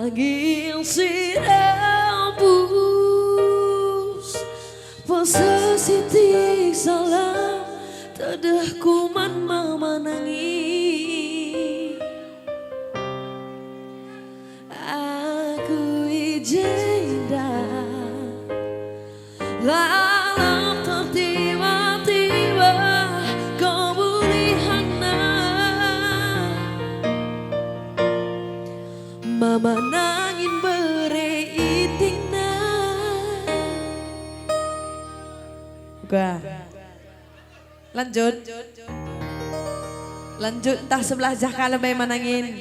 Manggil si rebus posisi tik salah tedah kuman mama nangis. Aku ijenda lalam tertiba-tiba kau bulihana mama nangin bereitingna. Buka. Lanjut. Lanjut entah sebelah jaka lebih manangin.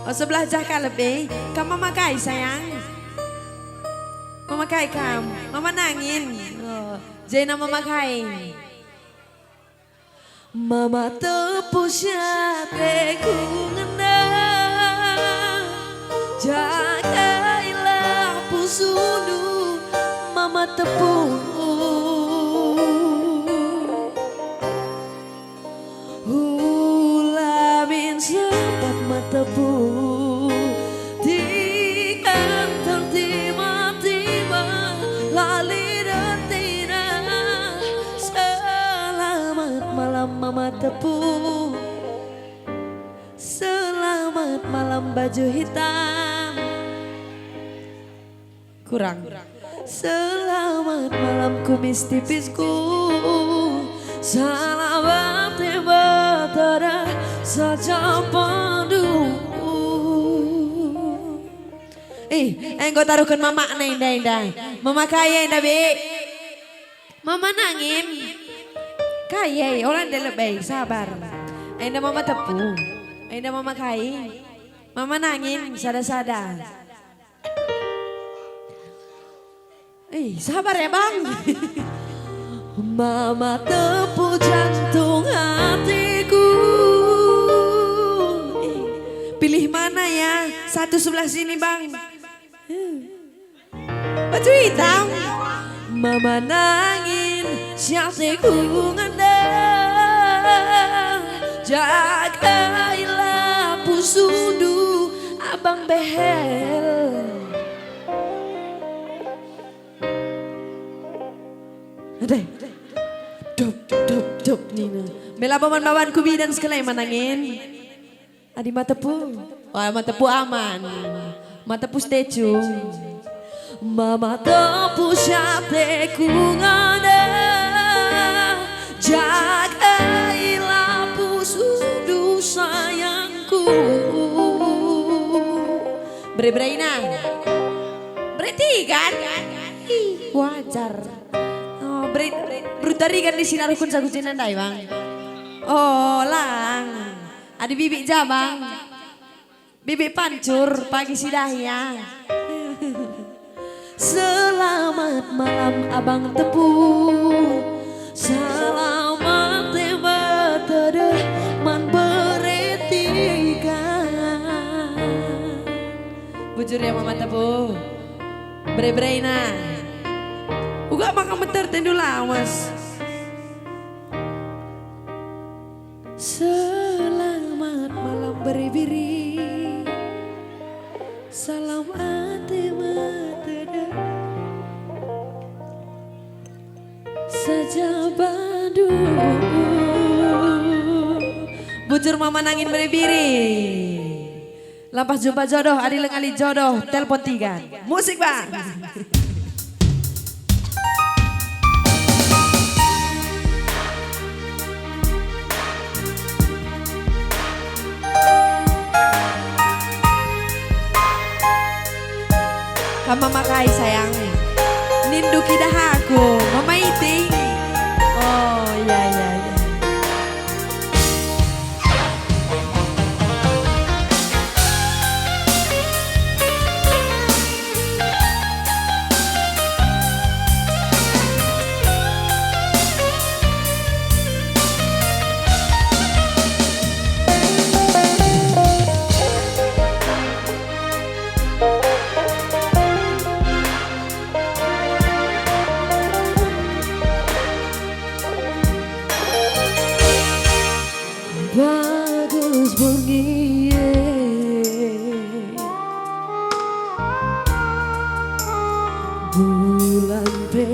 Oh sebelah jaka lebih. Kamu memakai sayang. Memakai kam. Mama nangin. Oh, Zaina memakai. Mama tepus hatiku ngenang. Jagailah pusunu mama tepus. Tepu di kantor tiba-tiba lali retina. Selamat malam mama tepu, selamat malam baju hitam. Kurang. Selamat malam kumis tipisku, selamat tiba tada saja padu. Engkau taruhkan mama na indah-indah. Mama kaya indah be. Mama nangin. Kaya orang dia lebih sabar. Indah mama tepu. Indah mama kaya. Mama nangin sada-sada. Sabar ya bang. Mama tepu jantung hatiku. Pilih mana ya? Satu sebelah sini bang. Baju hitam. Mama nangin syatiku ngendang. Jagailah pusudu abang behel. Adai. Dop Nina. Bela paman-paman kubi dan sekalian manangin. Adi matepu. Oh matepu aman. Matepu stecu. Mama tepu syatiku ngadang. Jagailah pusudu sayangku. Bre-breina. Berarti kan? Wajar. Oh berutari kan di sini rukun sagujinan dai bang. Oh lang. Ada bibik jabang. Bibik pancur pagi sidahya. Selamat malam abang tepu. Selamat tiba tada man beretikan. Bujur ya mama tepu. Bre-breina. Uga makan meter tendu lawas. Selamat malam beri-biri. Salam ate mateda. Saja badu. Bujur mama nangin beri-biri. Lampas jumpa jodoh, adil ngali jodoh, telepon 3. Musik bang. Mama kai sayang, ninduki dah aku, mama iting. Oh ya ya ya. Bagus bunyi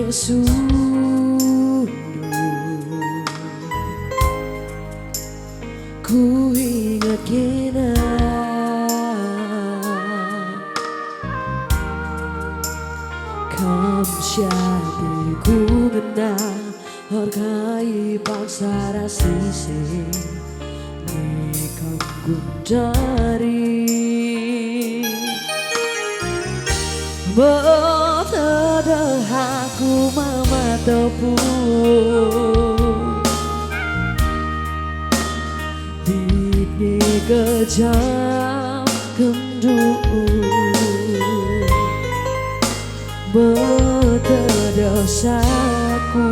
sundu, ku ingat kena kam siapa ku ngena hargai bangsa rasisi ni kam gundari betada aku mama tepu di kejam kendu betada dosaku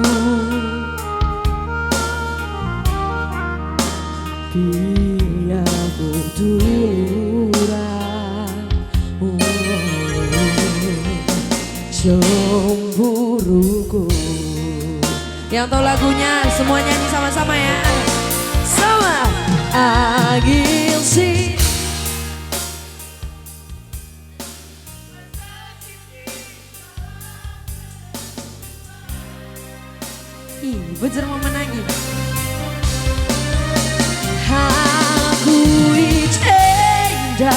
dia berdurang cemburuku. Yang tahu lagunya semua nyanyi sama-sama ya. Sama Agil sih. Ih, bener mau menangis. Aku indah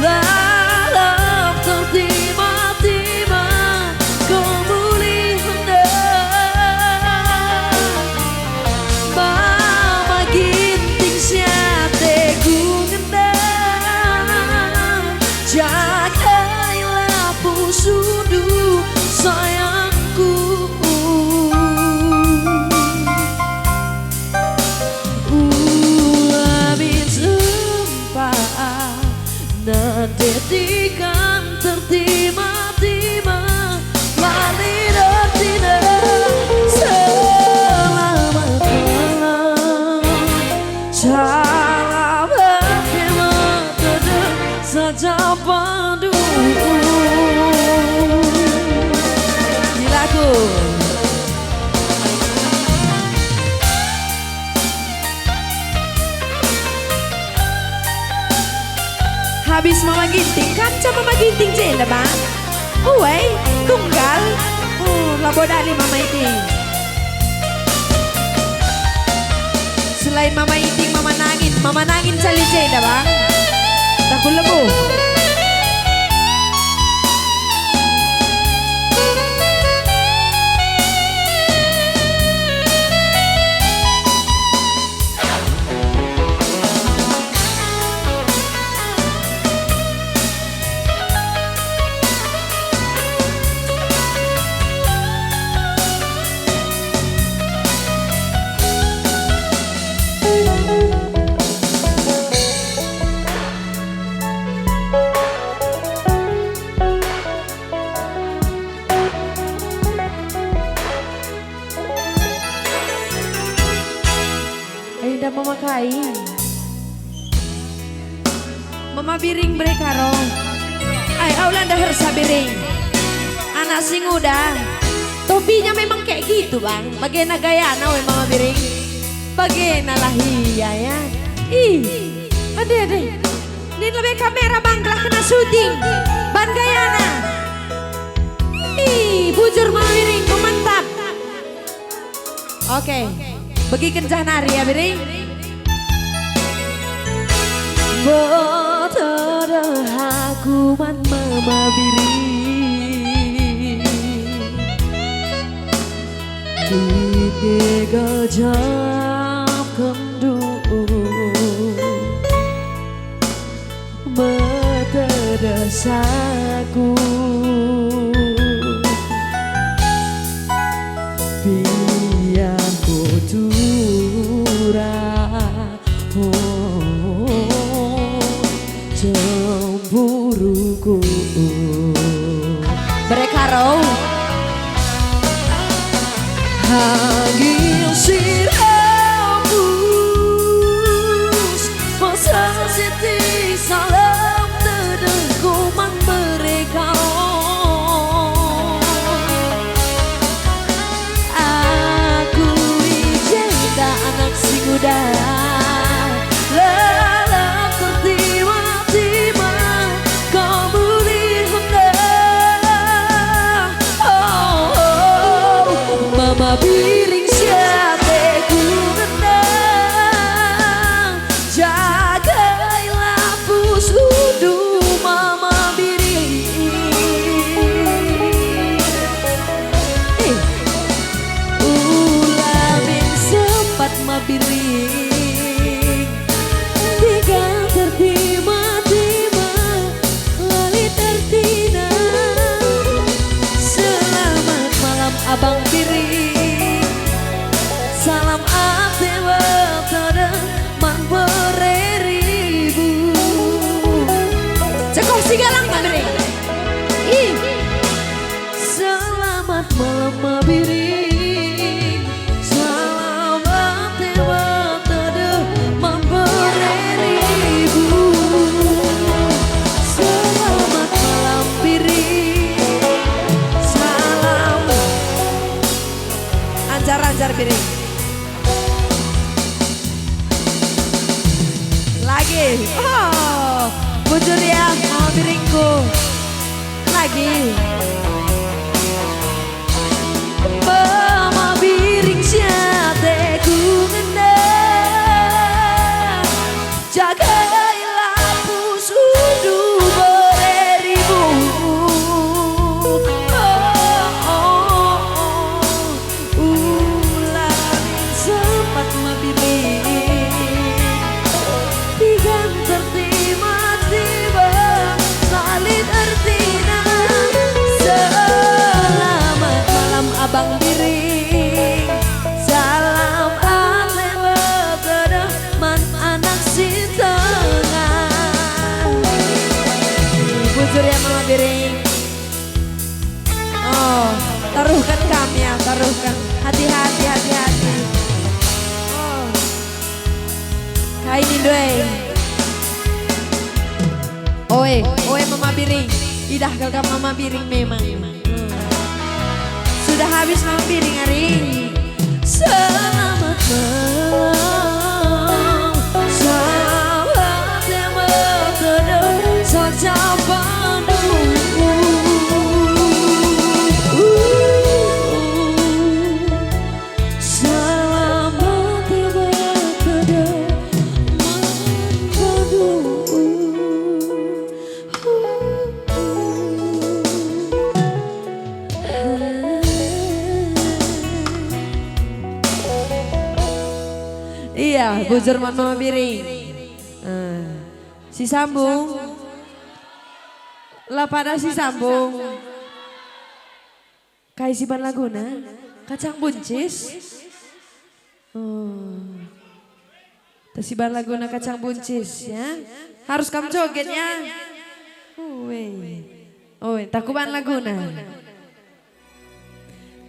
dalam tertima-tima kau mulih hendak mama ginting siate gungendang jagailah pusudu sayangku. Dedikan tertima-tima lali retina selamanya salam hemat saja padu gilaku. Habis mama ginting kan sama mama ginting jenda bang. Uwe tunggal. Labo dari mama iting. Selain mama iting mama nangin cali jenda bang. Takut lebo. Mama kain mama biring brekaro ay aulan dahar sabiring anak sing udah topinya memang kayak gitu bang bagena gaya we mama biring bagena lahia ya ih ade ini lebih kamera bang kelah kena syuting ban gayana ih bujur mama biring mantap. Oke bagi kencah nari ya biring. Betada aku man mama biring di gajah kendu betada saku biar kuturah cemburuku Brekaro Hagil sirabus masa siti salam tedengkuman mereka aku ijenda anak si muda oh sempat mabiring tiga tertima-tima lali tertina. Selamat malam abang piring, salam ate watara man bereribu. Cekok sigalang mabiring. Selamat malam mabiring, salam ate watara man bereribu. Selamat malam piring, salam anjar-anjar piring. Lagi, oh, bujur ya mau piringku. Lagi. Mama biring siate ku ngendang, jagailah pusudu beribu. Ulang sempat mabiring tiga tertima-tima salit artina. Selamat malam abang piring, salam ate watara man anak si tengah. Bujur ya mama piring. Oh, taruhkan kami ya, taruhkan. Hati-hati, hati-hati. Oh, kainin doy. Oe, oe mama piring. Idah kakak mama piring memang. Sudah habis mama piring hari. Selamat malam, sahabat yang bertemu saja Bandung. Selamat yang bertemu iya, bujur mama piring. Si sambung. Lah pada si sambung. Kaisiban laguna, kacang buncis. Oh. Tasiban laguna kacang buncis ya. Harus kamu joget ya. Oh, takuban laguna.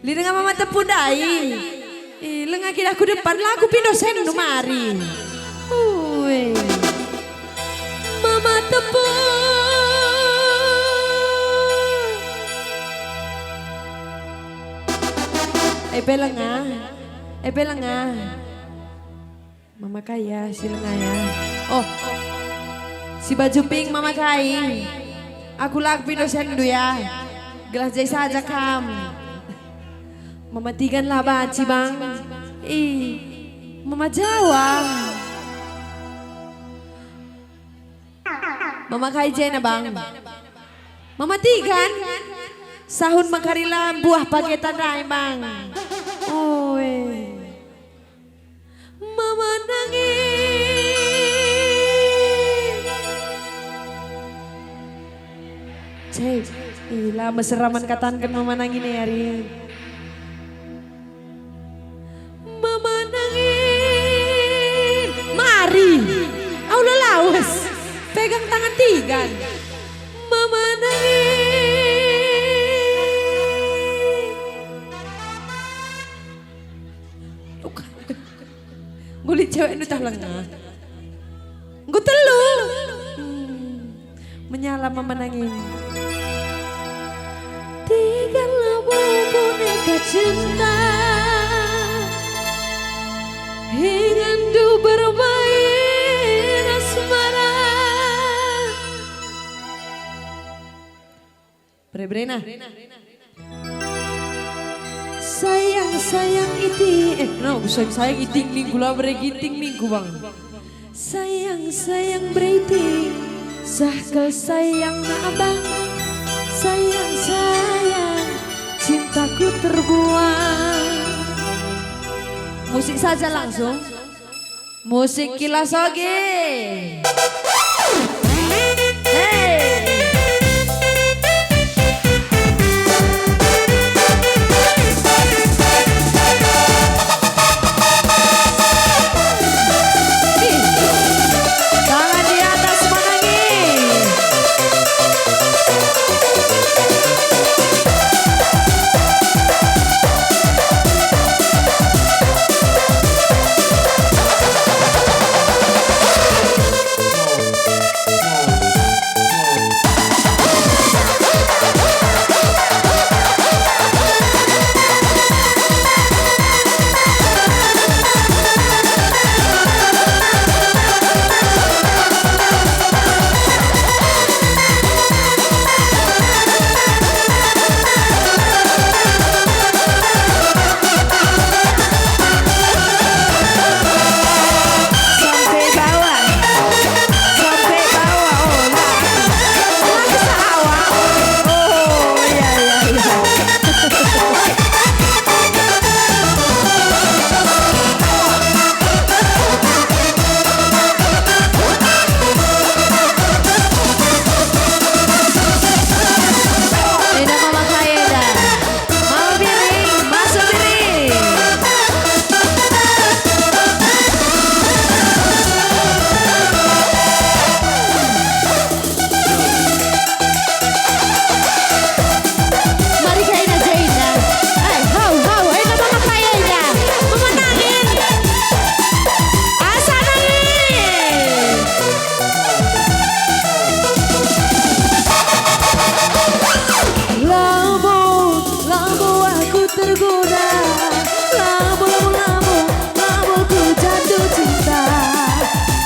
Lidang mama tepudai. Lengah kita aku depan lagu pindah sen mari. Mama tepung. Lengah. Mama kaya si lengah ya. Oh, si baju pink mama kai. Aku lagu pindah sen ya. Gelas jai saja kam. Mematikan lah baci bang. Mama Jawa. Mama kaijena bang. Mematikan. Sahun makarila buah paketan rai bang. Mama nangis. Cek. Lama seraman katan kan mama nangis nih hari. Mama nangis, mari, Allah lawas, pegang tangan tiga. Mama nangis, ngulit cewek itu tak lengah, gue telu, menyala mama nangis. Tiga labu boneka cinta. Hingandu bermain asmara. Bre-brena. Sayang iti. Sayang iting minggu lah beregiting minggu bang. Sayang bereiting. Sahkel sayang na abang. Sayang cintaku terbuang. Musik saja langsung. Musik Kilas Oge.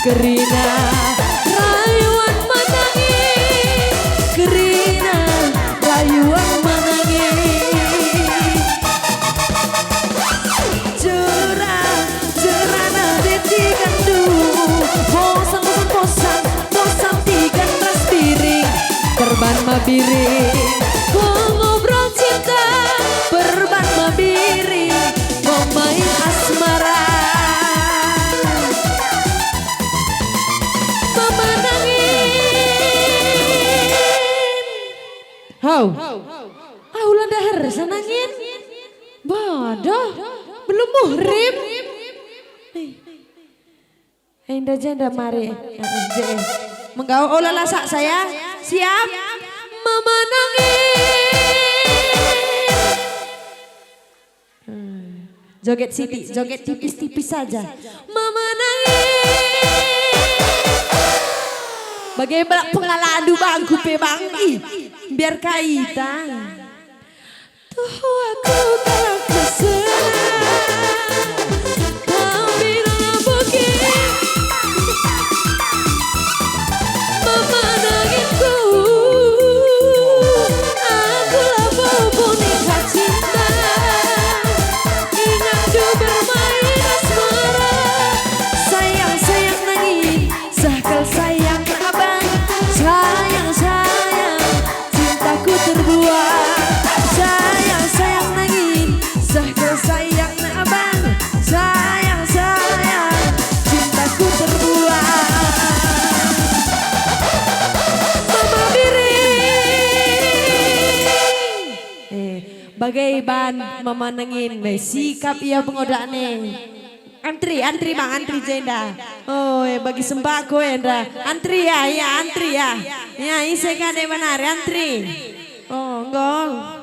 Kerina rayuan menangis, Kerina rayuan menangis. Cerah nade digandu, bosan tigan ras piring, perban mabiring, ngobrol cinta, perban mabiring, main asmara. Ulan dahar senangin. Bodoh, belum muhrim. Indah janda mari. Menggawa olah lasak saya. Siap? Mama nangis. Joget Siti, joget tipis-tipis saja. Mama nangis. Bagaimana pengalaman bangku pe bang? Biar kaitan. Tuh aku tak kesenang, tapi dalam bukit memandanginku. Aku lapor boneka cinta, ingatku bermain asmara. Sayang nangis, sakal sayang abang. Sayang cintaku terbuat. Sayang nangis, sakal sayang abang. Sayang cintaku terbuat. Mama biring, bagai ban mama nangin, sikap ia pengodane. Antri bang, antri jenda. Oh, bagi sembako Endra. Antri ya, antri ya. Ya, isi kade benar, antri. Oh, enggak.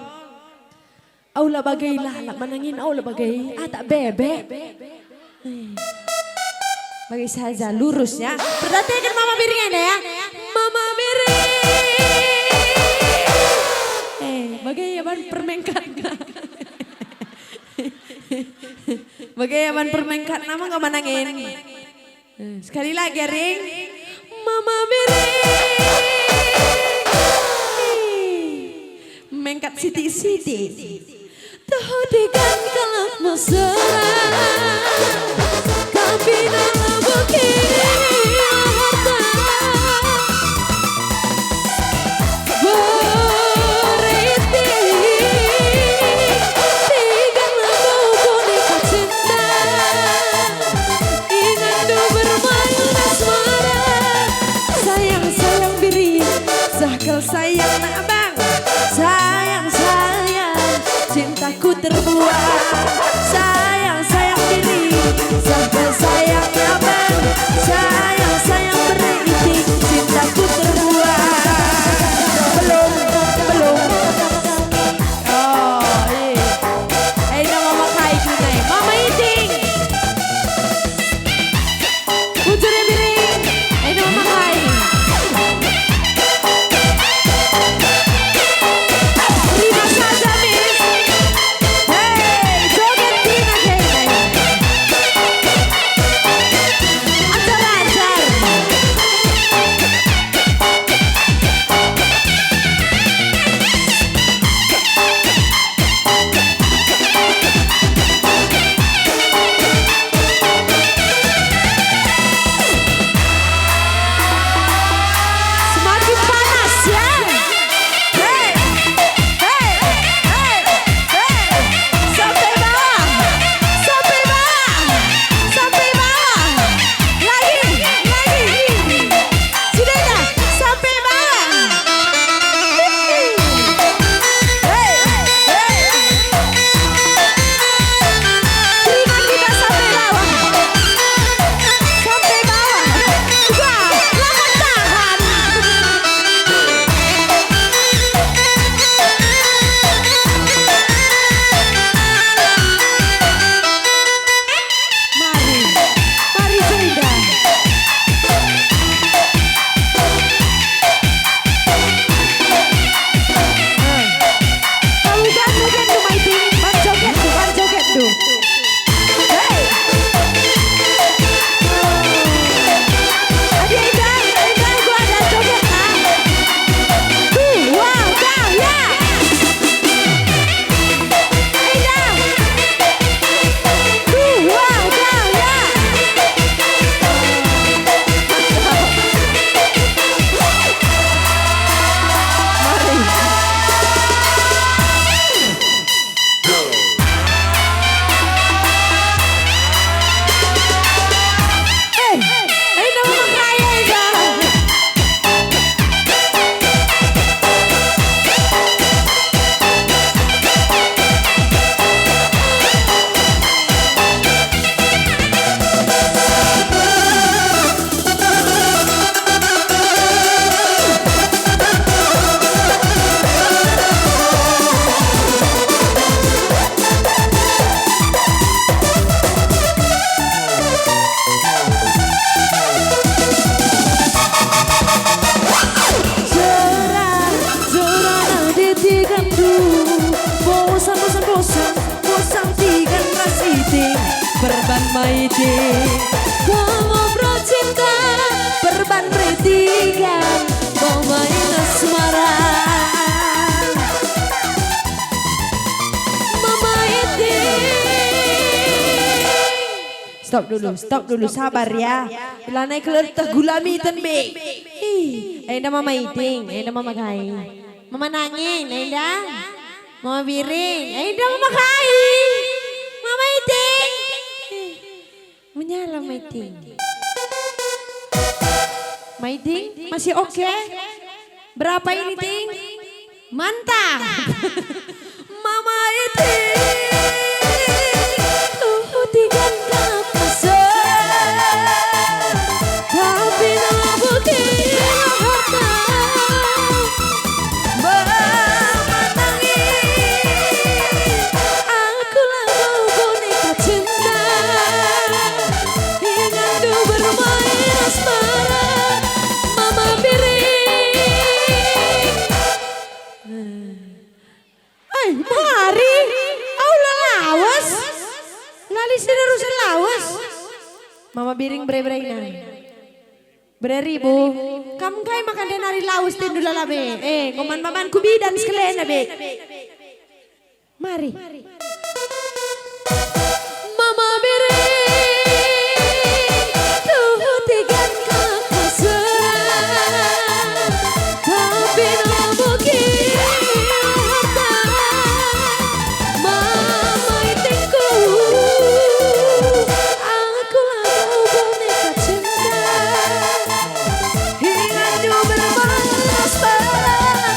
Aula bagai lalak menangin, aula bagai tak bebek. Bagi saja lurus ya. Perhatikan mama biring Anda ya. Mama biring. Bagai aban permengkat. Bagai aban permengkat nama nggak menangin. Sekali lagi ring. Mama biring. Mengkat Siti. Terhentikan kalau mesra, tapi dalam bukit harta. Beritik, tiga lampu boneka cinta. sayang nak bang. Sayang sayang cintaku terbuang. Sayang sayang diri sampai sayang abang. Sayang sayang beritik cintaku terbuang. Belum oh iya nama mama kai tunai mama iting pucure miring nama mama kai terima saja miss hey joget Trina Kay acar-acar semakin panas ya. Hey, hey, hey, hey. Sampai bawah, sampai bawah, sampai bawah. Lagi. Sudah dah, sampai bawah. Hey, hey. Terima kita sampai bawah. Sampai bawah. Wah, lawan tahan. Mari Frida. Kamu joget du Maiti, ban joget du. Hey. Adi Indah, gua ada joget ah. Wow, kau ya. Indah. Wow, kau ya. Mari. Nama mama kaya Indah. Jorang ditikandu bosan tikan rasiti berban maiti ngobrol cinta berban bertikan kau main asmara mama iti. Stop dulu sabar ya. Bila naik kelertah gulami tenbe. Nama mama iting, nama mama kai. Mama nangin, Enda. Mama biring, Enda mama kai. Mama iting. Menyala Maiting. Maiting, masih oke? Berapa ini ting? Mantap. Mama iting. Tigan kapasan. Tapi nabuti harta. Mari, aula lawas. Lali sinerusan lawas. Mama biring bre-breina. Bre-ribu. Kamu kai makan denari lawas tindula labe. Ngoman maman kubidan sekalian be. Mari. Mama biring. Tuh tigan kapasan. Tapi nabuki harta. Mama itingku. Aku lagu boneka cinta. Hingga du berbalas balas.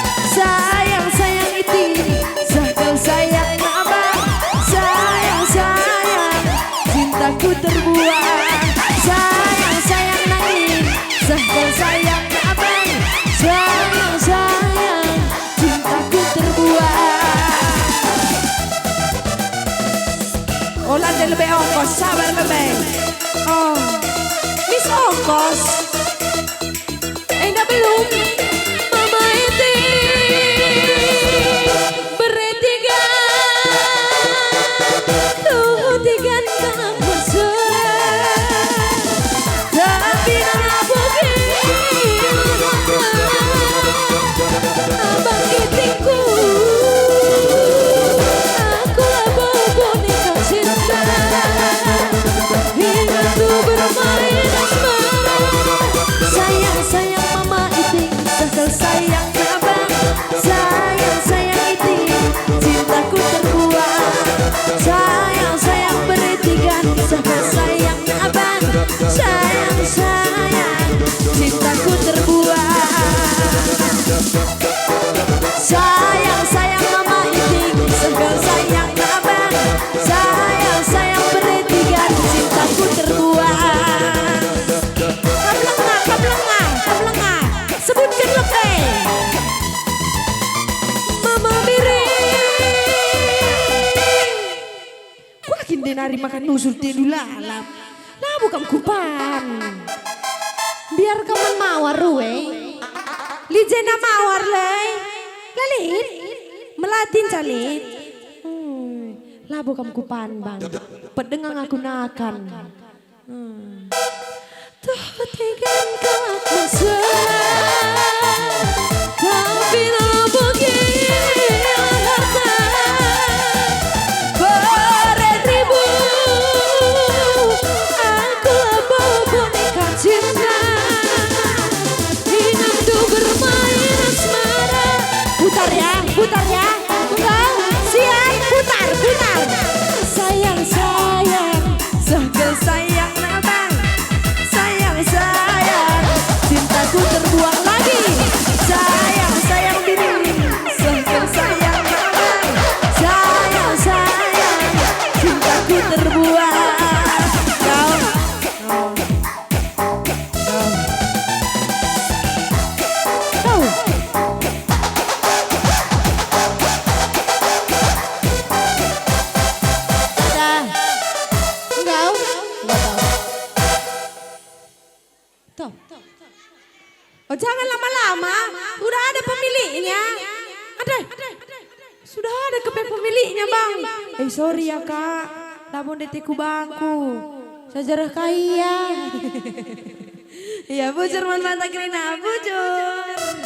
kos. Enggak belum. Mama itu bertiga. Tuh tiga nak mesra. Tapi nak bukit. Abang itingku. Aku lah bawa boneka cinta. Ingin tuh bermain asmara. Sayang sayang mama iting, sakal sayang abang. Sayang sayang iting, cintaku terbuang. Sayang sayang bertiga, sakal sayang abang. Sayang sayang, cintaku terbuang. Sayang sayang mama iting, sakal sayang abang. Sayang sayang bertiga, cintaku terbuang. Kablengah, sebutkan lebih. Mama miring. Wakin denari makan nusur tidur lalap. Lah bukan kupan. Biar kaman mawar ruwe. Lijena mawar leh. Lalit. Melatin calit. Lah bukan kupan bang. Pedengang aku nakan. Tuh tegan kau aku tapi nak begini harta beribu. Aku bawa boneka cinta. Ingin tuh bermain asmara. Putar ya. Tunggal, siap, putar. Sayang, sakal sayang abang. Sayang, cintaku terbuang lagi. Sayang bini, sakal sayang abang. Sayang, cintaku terbuang. Kau. Oh jangan lama-lama, udah ada pemiliknya. Ada, sudah ada pemiliknya bang. Sorry ya kak, lamun detiku bangku, sejarah kaya. Ya bujur man mata kerina bujur.